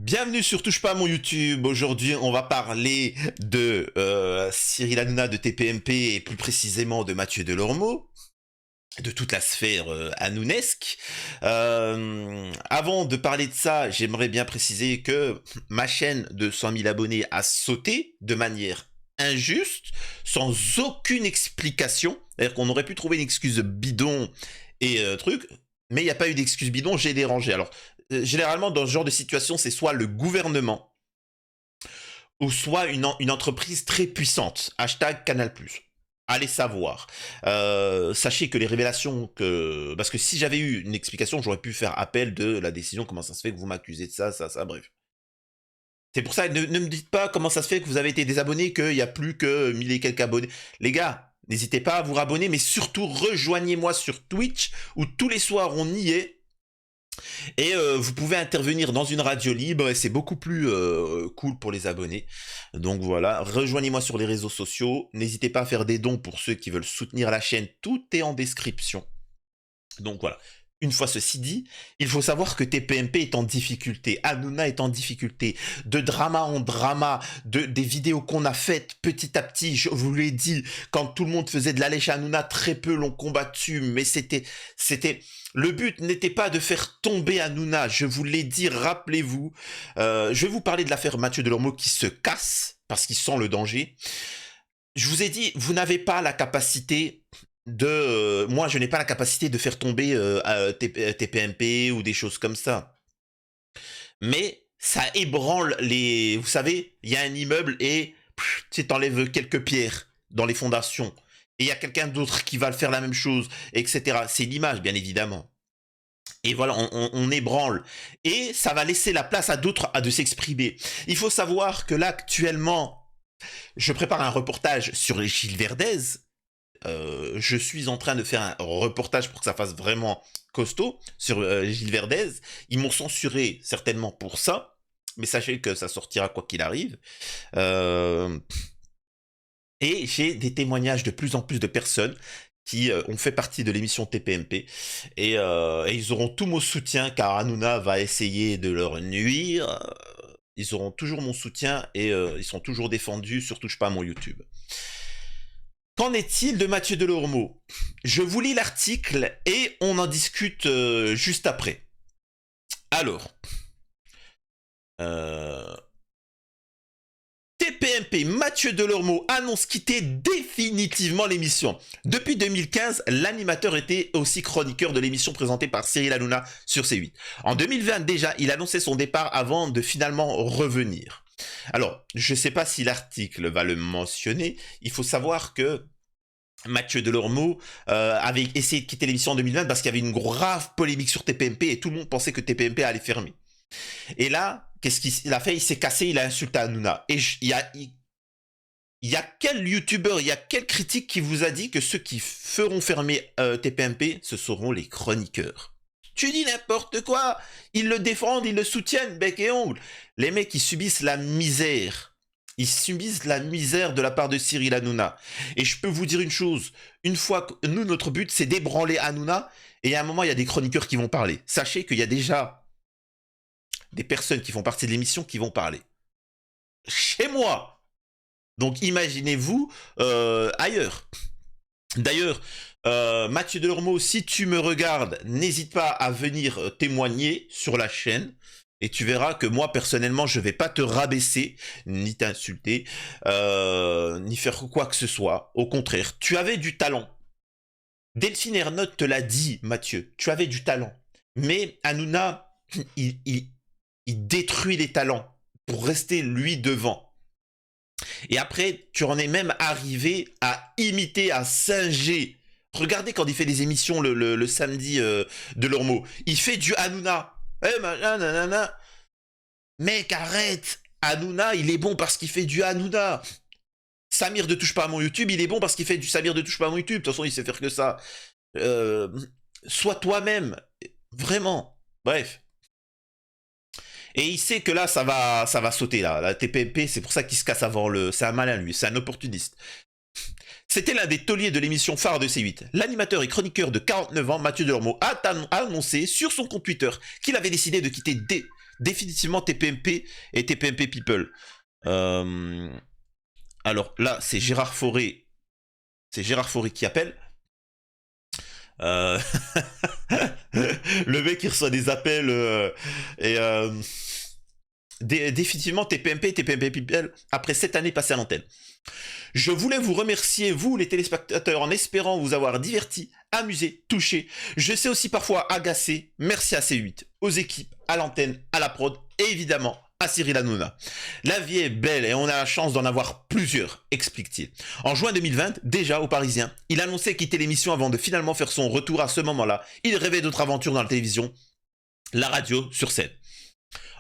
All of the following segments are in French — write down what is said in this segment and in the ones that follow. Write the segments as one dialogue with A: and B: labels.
A: Bienvenue sur Touche pas à mon YouTube. Aujourd'hui, on va parler de Cyril Hanouna de TPMP et plus précisément de Mathieu Delormeau, de toute la sphère hanounesque. Avant de parler de ça, j'aimerais bien préciser que ma chaîne de 100 000 abonnés a sauté de manière injuste, sans aucune explication. C'est-à-dire qu'on aurait pu trouver une excuse bidon et truc, mais il n'y a pas eu d'excuse bidon, j'ai dérangé. Alors, généralement, dans ce genre de situation, c'est soit le gouvernement ou soit une entreprise très puissante. Hashtag Canal+. Allez savoir. Sachez que les révélations que... Parce que si j'avais eu une explication, j'aurais pu faire appel de la décision. Comment ça se fait que vous m'accusez de ça, bref. C'est pour ça, ne me dites pas comment ça se fait que vous avez été désabonné, qu'il n'y a plus que 1000 et quelques abonnés. Les gars, n'hésitez pas à vous abonner, mais surtout rejoignez-moi sur Twitch, où tous les soirs on y est. Et vous pouvez intervenir dans une radio libre et c'est beaucoup plus cool pour les abonnés. Donc voilà, rejoignez-moi sur les réseaux sociaux. N'hésitez pas à faire des dons pour ceux qui veulent soutenir la chaîne. Tout est en description. Donc voilà. Une fois ceci dit, il faut savoir que TPMP est en difficulté, Hanouna est en difficulté, de drama en drama, des vidéos qu'on a faites petit à petit, je vous l'ai dit, quand tout le monde faisait de la lèche à Hanouna, très peu l'ont combattu, mais le but n'était pas de faire tomber Hanouna, je vous l'ai dit, rappelez-vous. Je vais vous parler de l'affaire Mathieu Delormeau qui se casse, parce qu'il sent le danger. Je vous ai dit, vous n'avez pas la capacité moi, je n'ai pas la capacité de faire tomber TPMP ou des choses comme ça. Mais ça ébranle les... Vous savez, il y a un immeuble et tu t'enlèves quelques pierres dans les fondations. Et il y a quelqu'un d'autre qui va faire la même chose, etc. C'est l'image, bien évidemment. Et voilà, on ébranle. Et ça va laisser la place à d'autres de s'exprimer. Il faut savoir que là, actuellement, je prépare un reportage sur Gilles Verdez. Je suis en train de faire un reportage pour que ça fasse vraiment costaud sur Gilles Verdez. Ils m'ont censuré certainement pour ça, mais sachez que ça sortira quoi qu'il arrive. Et j'ai des témoignages de plus en plus de personnes qui ont fait partie de l'émission TPMP et ils auront tout mon soutien car Hanouna va essayer de leur nuire. Ils auront toujours mon soutien et ils sont toujours défendus, surtout Touche pas à mon YouTube. Qu'en est-il de Mathieu Delormeau? Je vous lis l'article et on en discute juste après. Alors, TPMP, Mathieu Delormeau annonce quitter définitivement l'émission. Depuis 2015, l'animateur était aussi chroniqueur de l'émission présentée par Cyril Hanouna sur C8. En 2020 déjà, il annonçait son départ avant de finalement revenir. Alors, je ne sais pas si l'article va le mentionner. Il faut savoir que Mathieu Delormeau avait essayé de quitter l'émission en 2020 parce qu'il y avait une grave polémique sur TPMP et tout le monde pensait que TPMP allait fermer. Et là, qu'est-ce qu'il a fait? Il s'est cassé, il a insulté Hanouna. Et il y a quel youtubeur, il y a quel critique qui vous a dit que ceux qui feront fermer TPMP, ce seront les chroniqueurs? Tu dis n'importe quoi. Ils le défendent, ils le soutiennent, bec et ongle. Les mecs, ils subissent la misère. Ils subissent la misère de la part de Cyril Hanouna. Et je peux vous dire une chose. Une fois que nous, notre but, c'est d'ébranler Hanouna. Et à un moment, il y a des chroniqueurs qui vont parler. Sachez qu'il y a déjà des personnes qui font partie de l'émission qui vont parler. Chez moi. Donc, imaginez-vous ailleurs. D'ailleurs, Mathieu Delormeau, si tu me regardes, n'hésite pas à venir témoigner sur la chaîne. Et tu verras que moi, personnellement, je vais pas te rabaisser, ni t'insulter, ni faire quoi que ce soit. Au contraire, tu avais du talent. Delphine Ernotte te l'a dit, Mathieu. Tu avais du talent. Mais Hanouna, il détruit les talents pour rester, lui, devant. Et après, tu en es même arrivé à imiter, à singer. Regardez quand il fait des émissions le samedi de Delormeau. Il fait du Hanouna. Nanana. Mec, arrête. Hanouna, il est bon parce qu'il fait du Hanouna. Samir de Touche pas à mon YouTube, il est bon parce qu'il fait du Samir de Touche pas à mon YouTube. De toute façon, il sait faire que ça. Sois toi-même. Vraiment. Bref. Et il sait que là, ça va sauter, là. La TPMP, c'est pour ça qu'il se casse avant le... C'est un malin, lui. C'est un opportuniste. C'était l'un des tauliers de l'émission phare de C8. L'animateur et chroniqueur de 49 ans, Mathieu Delormeau, a annoncé sur son compte Twitter qu'il avait décidé de quitter définitivement TPMP et TPMP People. Alors là, c'est Gérard Fauré. C'est Gérard Fauré qui appelle. Le mec, il reçoit des appels et définitivement TPMP, TPMP People, après 7 années passées à l'antenne. Je voulais vous remercier, vous les téléspectateurs, en espérant vous avoir diverti, amusé, touché. Je sais aussi parfois agacé. Merci à C8, aux équipes, à l'antenne, à la prod et évidemment à Cyril Hanouna. La vie est belle et on a la chance d'en avoir plusieurs, explique-t-il. En juin 2020, déjà au Parisien, il annonçait quitter l'émission avant de finalement faire son retour à ce moment-là. Il rêvait d'autres aventures dans la télévision, la radio, sur scène.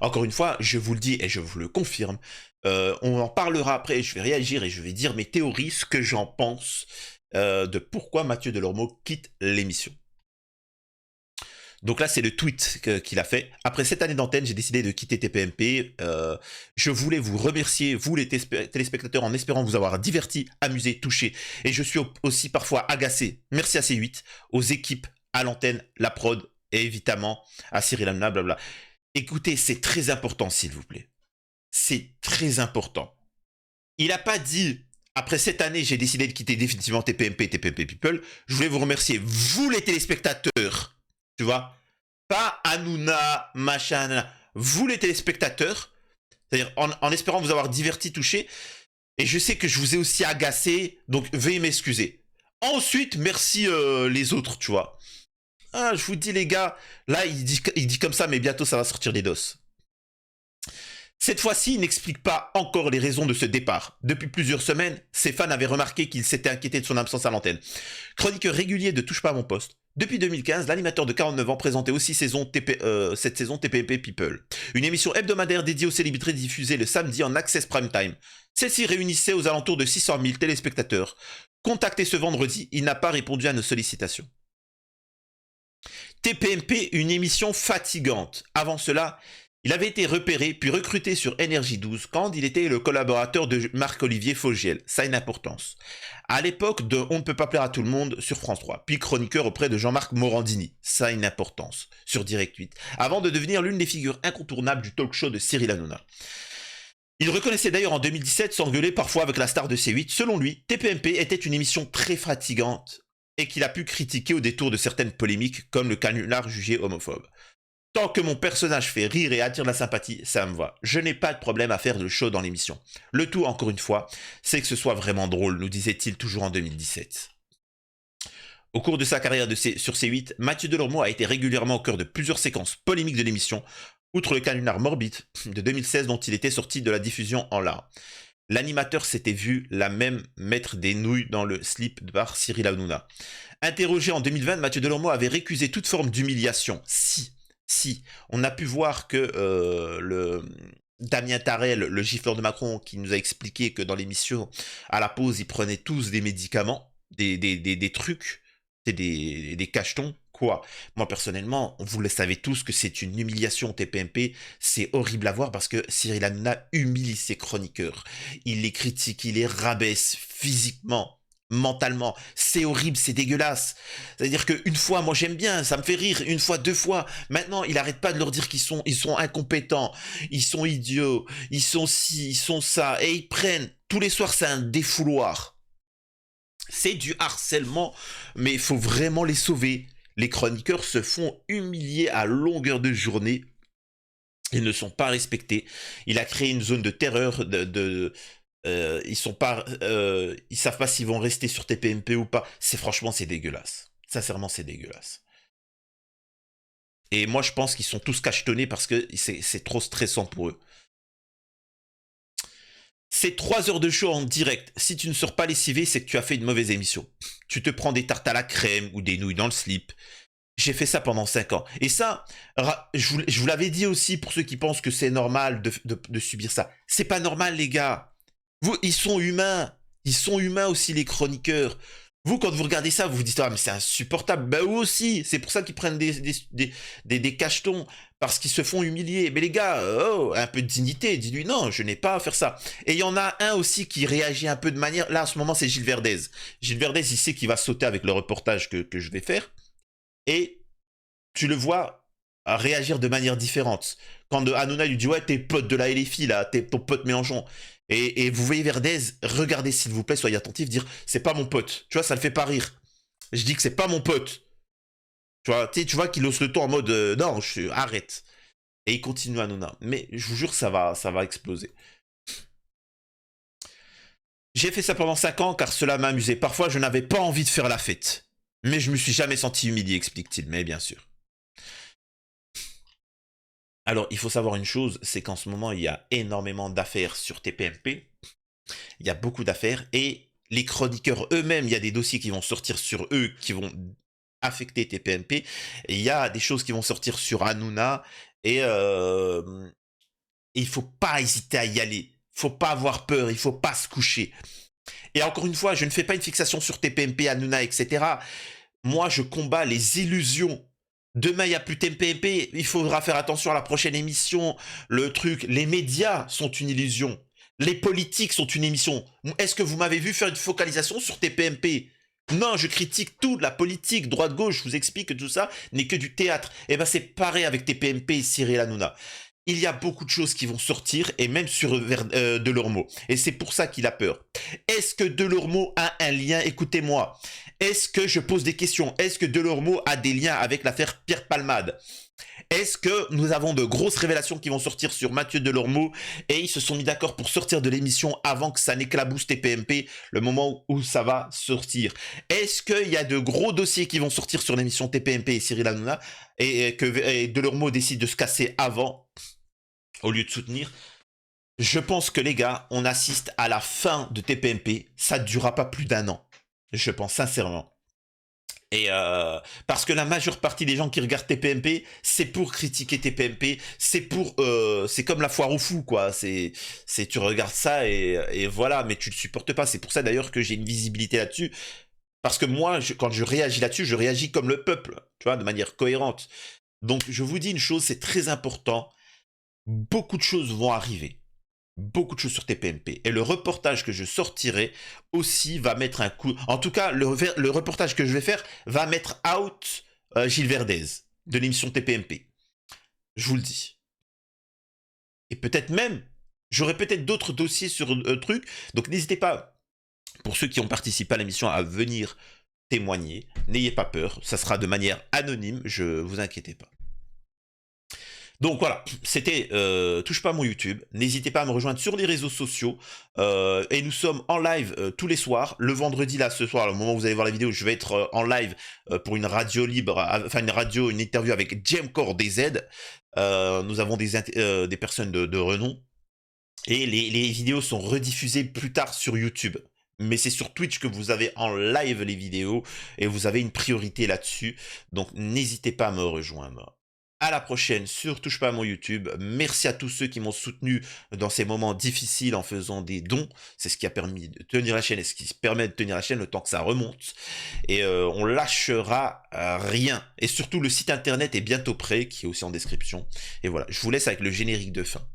A: Encore une fois, je vous le dis et je vous le confirme, on en parlera après, je vais réagir et je vais dire mes théories, ce que j'en pense de pourquoi Mathieu Delormeau quitte l'émission. Donc là, c'est le tweet qu'il a fait. Après 7 années d'antenne, j'ai décidé de quitter TPMP. Je voulais vous remercier, vous les téléspectateurs, en espérant vous avoir diverti, amusé, touché. Et je suis aussi parfois agacé. Merci à C8, aux équipes, à l'antenne, la prod et évidemment à Cyril Hanouna, blabla. Écoutez, c'est très important, s'il vous plaît. C'est très important. Il n'a pas dit, après cette année, j'ai décidé de quitter définitivement TPMP et TPMP People. Je voulais vous remercier, vous les téléspectateurs. Tu vois? Pas Hanouna, machin, vous les téléspectateurs. C'est-à-dire en espérant vous avoir diverti, touché. Et je sais que je vous ai aussi agacé, donc veuillez m'excuser. Ensuite, merci les autres, tu vois. Ah, je vous dis les gars, là il dit comme ça, mais bientôt ça va sortir des doses. Cette fois-ci, il n'explique pas encore les raisons de ce départ. Depuis plusieurs semaines, ses fans avaient remarqué qu'il s'était inquiété de son absence à l'antenne. Chroniqueur régulier de Touche pas à mon poste. Depuis 2015, l'animateur de 49 ans présentait aussi cette saison TPMP People, une émission hebdomadaire dédiée aux célébrités diffusée le samedi en Access Prime Time. Celle-ci réunissait aux alentours de 600 000 téléspectateurs. Contacté ce vendredi, il n'a pas répondu à nos sollicitations. TPMP, une émission fatigante. Avant cela, il avait été repéré puis recruté sur NRJ12 quand il était le collaborateur de Marc-Olivier Fogiel. Ça a une importance. À l'époque de On ne peut pas plaire à tout le monde sur France 3, puis chroniqueur auprès de Jean-Marc Morandini. Ça a une importance sur Direct 8. Avant de devenir l'une des figures incontournables du talk show de Cyril Hanouna. Il reconnaissait d'ailleurs en 2017 s'engueuler parfois avec la star de C8. Selon lui, TPMP était une émission très fatigante et qu'il a pu critiquer au détour de certaines polémiques comme le canular jugé homophobe. Tant que mon personnage fait rire et attire la sympathie, ça me va. Je n'ai pas de problème à faire le show dans l'émission. Le tout, encore une fois, c'est que ce soit vraiment drôle, nous disait-il toujours en 2017. Au cours de sa carrière sur C8, Mathieu Delormeau a été régulièrement au cœur de plusieurs séquences polémiques de l'émission, outre le canular morbide de 2016 dont il était sorti de la diffusion en larmes. L'animateur s'était vu la même mettre des nouilles dans le slip par Cyril Hanouna. Interrogé en 2020, Mathieu Delormeau avait récusé toute forme d'humiliation. Si, on a pu voir que le Damien Tarel, le gifleur de Macron, qui nous a expliqué que dans l'émission, à la pause, ils prenaient tous des médicaments, des trucs, des cachetons, quoi. Moi, personnellement, vous le savez tous que c'est une humiliation TPMP, c'est horrible à voir parce que Cyril Hanouna humilie ses chroniqueurs. Il les critique, il les rabaisse physiquement, mentalement, c'est horrible, c'est dégueulasse. C'est-à-dire qu'une fois, moi j'aime bien, ça me fait rire, une fois, deux fois, maintenant il arrête pas de leur dire qu'ils sont incompétents, ils sont idiots, ils sont ci, ils sont ça, et ils prennent, tous les soirs c'est un défouloir. C'est du harcèlement, mais il faut vraiment les sauver. Les chroniqueurs se font humilier à longueur de journée, ils ne sont pas respectés, il a créé une zone de terreur, ils savent pas s'ils vont rester sur TPMP ou pas. Franchement, c'est dégueulasse. Sincèrement, c'est dégueulasse. Et moi, je pense qu'ils sont tous cachetonnés parce que c'est trop stressant pour eux. C'est 3 heures de show en direct. Si tu ne sors pas lessivé, c'est que tu as fait une mauvaise émission. Tu te prends des tartes à la crème ou des nouilles dans le slip. J'ai fait ça pendant 5 ans. Et ça, je vous l'avais dit aussi pour ceux qui pensent que c'est normal de subir ça. C'est pas normal, les gars. Ils sont humains. Ils sont humains aussi, les chroniqueurs. Vous, quand vous regardez ça, vous vous dites « Ah, mais c'est insupportable. » Ben, eux aussi. C'est pour ça qu'ils prennent des cachetons. Parce qu'ils se font humilier. Mais les gars, un peu de dignité. Dis-lui « Non, je n'ai pas à faire ça. » Et il y en a un aussi qui réagit un peu de manière... Là, en ce moment, c'est Gilles Verdez. Gilles Verdez, il sait qu'il va sauter avec le reportage que je vais faire. Et tu le vois... réagir de manière différente. Quand Hanouna lui dit ouais t'es pote de la LFI là, t'es ton pote Mélenchon. Et vous voyez Verdez, regardez s'il vous plaît, soyez attentifs, dire c'est pas mon pote. Tu vois, ça le fait pas rire. Je dis que c'est pas mon pote. Tu vois qu'il hausse le ton en mode non, arrête. Et il continue Hanouna. Mais je vous jure, ça va exploser. J'ai fait ça pendant 5 ans car cela m'amusait. Parfois, je n'avais pas envie de faire la fête. Mais je me suis jamais senti humilié, explique-t-il. Mais bien sûr. Alors, il faut savoir une chose, c'est qu'en ce moment, il y a énormément d'affaires sur TPMP. Il y a beaucoup d'affaires et les chroniqueurs eux-mêmes, il y a des dossiers qui vont sortir sur eux, qui vont affecter TPMP. Et il y a des choses qui vont sortir sur Hanouna et il faut pas hésiter à y aller. Faut pas avoir peur, il faut pas se coucher. Et encore une fois, je ne fais pas une fixation sur TPMP, Hanouna, etc. Moi, je combats les illusions. Demain, il n'y a plus TPMP, il faudra faire attention à la prochaine émission. Le truc, les médias sont une illusion. Les politiques sont une émission. Est-ce que vous m'avez vu faire une focalisation sur TPMP? Non, je critique tout, la politique, droite-gauche, je vous explique que tout ça n'est que du théâtre. Et ben c'est pareil avec TPMP et Cyril Hanouna. Il y a beaucoup de choses qui vont sortir, et même sur Delormeau. Et c'est pour ça qu'il a peur. Est-ce que Delormeau a un lien? Écoutez-moi. Est-ce que je pose des questions? Est-ce que Delormeau a des liens avec l'affaire Pierre Palmade? Est-ce que nous avons de grosses révélations qui vont sortir sur Mathieu Delormeau et ils se sont mis d'accord pour sortir de l'émission avant que ça n'éclabousse TPMP, le moment où ça va sortir? Est-ce qu'il y a de gros dossiers qui vont sortir sur l'émission TPMP et Cyril Hanouna et que Delormeau décide de se casser avant au lieu de soutenir? Je pense que les gars, on assiste à la fin de TPMP. Ça ne durera pas plus d'1 an. Je pense sincèrement. Et parce que la majeure partie des gens qui regardent TPMP, c'est pour critiquer TPMP, c'est comme la foire aux fous quoi. Tu regardes ça et voilà, mais tu le supportes pas. C'est pour ça d'ailleurs que j'ai une visibilité là-dessus. Parce que moi, quand je réagis là-dessus, je réagis comme le peuple, tu vois, de manière cohérente. Donc je vous dis une chose, c'est très important. Beaucoup de choses vont arriver. Beaucoup de choses sur TPMP. Et le reportage que je sortirai aussi va mettre un coup... En tout cas, le reportage que je vais faire va mettre out Gilles Verdez de l'émission TPMP. Je vous le dis. Et peut-être même, j'aurai peut-être d'autres dossiers sur trucs. Donc n'hésitez pas, pour ceux qui ont participé à l'émission, à venir témoigner. N'ayez pas peur. Ça sera de manière anonyme. Je vous inquiétez pas. Donc voilà, c'était Touche pas à mon YouTube. N'hésitez pas à me rejoindre sur les réseaux sociaux. Et nous sommes en live tous les soirs. Le vendredi, là, ce soir, au moment où vous allez voir la vidéo, je vais être en live pour une radio libre, enfin une interview avec Jamcore DZ. Nous avons des personnes de renom. Et les vidéos sont rediffusées plus tard sur YouTube. Mais c'est sur Twitch que vous avez en live les vidéos. Et vous avez une priorité là-dessus. Donc n'hésitez pas à me rejoindre. À la prochaine sur Touche pas à mon YouTube. Merci à tous ceux qui m'ont soutenu dans ces moments difficiles en faisant des dons. C'est ce qui a permis de tenir la chaîne et ce qui permet de tenir la chaîne le temps que ça remonte. Et on lâchera rien. Et surtout le site internet est bientôt prêt, qui est aussi en description. Et voilà, je vous laisse avec le générique de fin.